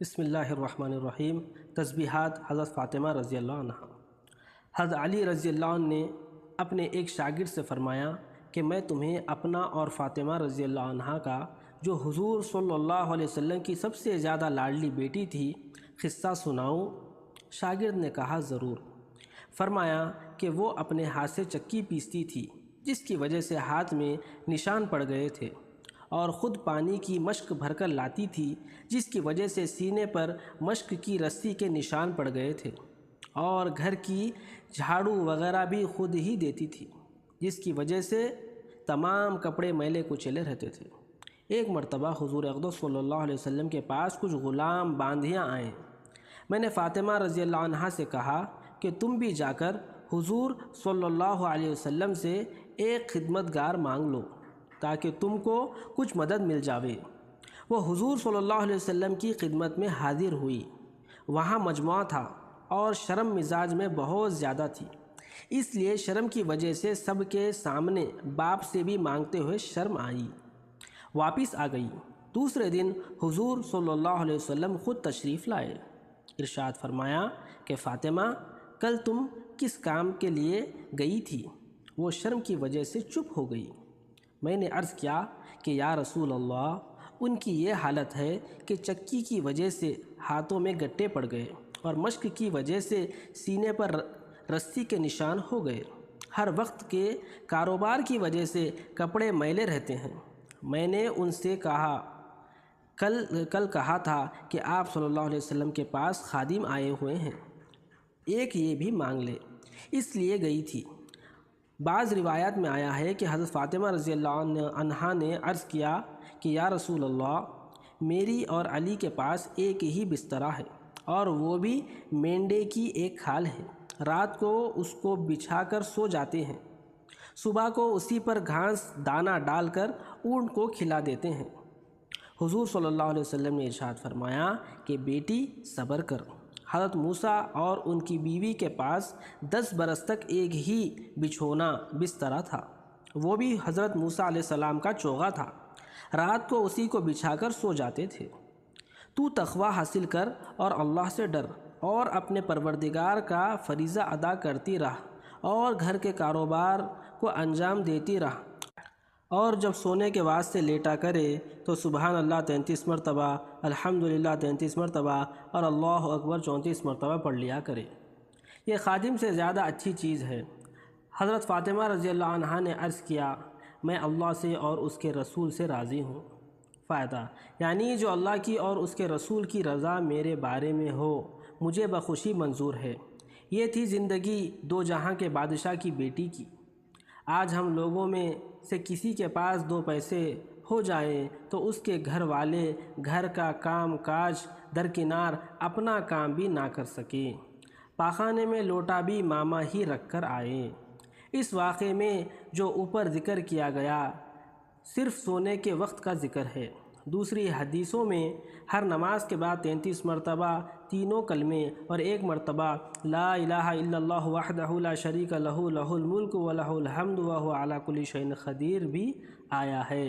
بسم اللہ الرحمن الرحیم۔ تسبیحات حضرت فاطمہ رضی اللہ عنہ۔ حضرت علی رضی اللہ عنہ نے اپنے ایک شاگرد سے فرمایا کہ میں تمہیں اپنا اور فاطمہ رضی اللہ عنہ کا جو حضور صلی اللہ علیہ وسلم کی سب سے زیادہ لاڈلی بیٹی تھی قصہ سناؤں؟ شاگرد نے کہا ضرور۔ فرمایا کہ وہ اپنے ہاتھ سے چکی پیستی تھی جس کی وجہ سے ہاتھ میں نشان پڑ گئے تھے، اور خود پانی کی مشک بھر کر لاتی تھی جس کی وجہ سے سینے پر مشک کی رسی کے نشان پڑ گئے تھے، اور گھر کی جھاڑو وغیرہ بھی خود ہی دیتی تھی جس کی وجہ سے تمام کپڑے میلے کچیلے رہتے تھے۔ ایک مرتبہ حضور اقدس صلی اللہ علیہ وسلم کے پاس کچھ غلام باندیاں آئیں۔ میں نے فاطمہ رضی اللہ عنہ سے کہا کہ تم بھی جا کر حضور صلی اللہ علیہ وسلم سے ایک خدمتگار مانگ لو تاکہ تم کو کچھ مدد مل جاوے۔ وہ حضور صلی اللہ علیہ وسلم کی خدمت میں حاضر ہوئی۔ وہاں مجموعہ تھا اور شرم مزاج میں بہت زیادہ تھی، اس لیے شرم کی وجہ سے سب کے سامنے باپ سے بھی مانگتے ہوئے شرم آئی، واپس آ گئی۔ دوسرے دن حضور صلی اللہ علیہ وسلم خود تشریف لائے۔ ارشاد فرمایا کہ فاطمہ، کل تم کس کام کے لیے گئی تھی؟ وہ شرم کی وجہ سے چپ ہو گئی۔ میں نے عرض کیا کہ یا رسول اللہ، ان کی یہ حالت ہے کہ چکی کی وجہ سے ہاتھوں میں گٹے پڑ گئے اور مشک کی وجہ سے سینے پر رسی کے نشان ہو گئے۔ ہر وقت کے کاروبار کی وجہ سے کپڑے میلے رہتے ہیں۔ میں نے ان سے کل کہا تھا کہ آپ صلی اللہ علیہ وسلم کے پاس خادم آئے ہوئے ہیں، ایک یہ بھی مانگ لے، اس لیے گئی تھی۔ بعض روایات میں آیا ہے کہ حضرت فاطمہ رضی اللہ عنہا نے عرض کیا کہ یا رسول اللہ، میری اور علی کے پاس ایک ہی بسترا ہے اور وہ بھی مینڈے کی ایک کھال ہے۔ رات کو اس کو بچھا کر سو جاتے ہیں، صبح کو اسی پر گھاس دانہ ڈال کر اونٹ کو کھلا دیتے ہیں۔ حضور صلی اللہ علیہ وسلم نے ارشاد فرمایا کہ بیٹی صبر کر۔ حضرت موسیٰ اور ان کی بیوی کے پاس 10 برس تک ایک ہی بچھونا بسترا تھا، وہ بھی حضرت موسیٰ علیہ السلام کا چوغا تھا، رات کو اسی کو بچھا کر سو جاتے تھے۔ تو تقوی حاصل کر اور اللہ سے ڈر اور اپنے پروردگار کا فریضہ ادا کرتی رہ اور گھر کے کاروبار کو انجام دیتی رہ، اور جب سونے کے واسطے لیٹا کرے تو سبحان اللہ 33 مرتبہ، الحمدللہ 33 مرتبہ اور اللہ اکبر 34 مرتبہ پڑھ لیا کرے۔ یہ خادم سے زیادہ اچھی چیز ہے۔ حضرت فاطمہ رضی اللہ عنہ نے عرض کیا، میں اللہ سے اور اس کے رسول سے راضی ہوں۔ فائدہ، یعنی جو اللہ کی اور اس کے رسول کی رضا میرے بارے میں ہو مجھے بخوشی منظور ہے۔ یہ تھی زندگی دو جہاں کے بادشاہ کی بیٹی کی۔ آج ہم لوگوں میں سے کسی کے پاس 2 پیسے ہو جائیں تو اس کے گھر والے گھر کا کام کاج درکنار اپنا کام بھی نہ کر سکیں، پاخانے میں لوٹا بھی ماما ہی رکھ کر آئیں۔ اس واقعے میں جو اوپر ذکر کیا گیا صرف سونے کے وقت کا ذکر ہے۔ دوسری حدیثوں میں ہر نماز کے بعد 33 مرتبہ تینوں کلمے اور 1 مرتبہ لا الہ الا اللہ وحدہ لا شریک لہ لہ الملک و لہ الحمد وہو علی کل شیء قدیر بھی آیا ہے۔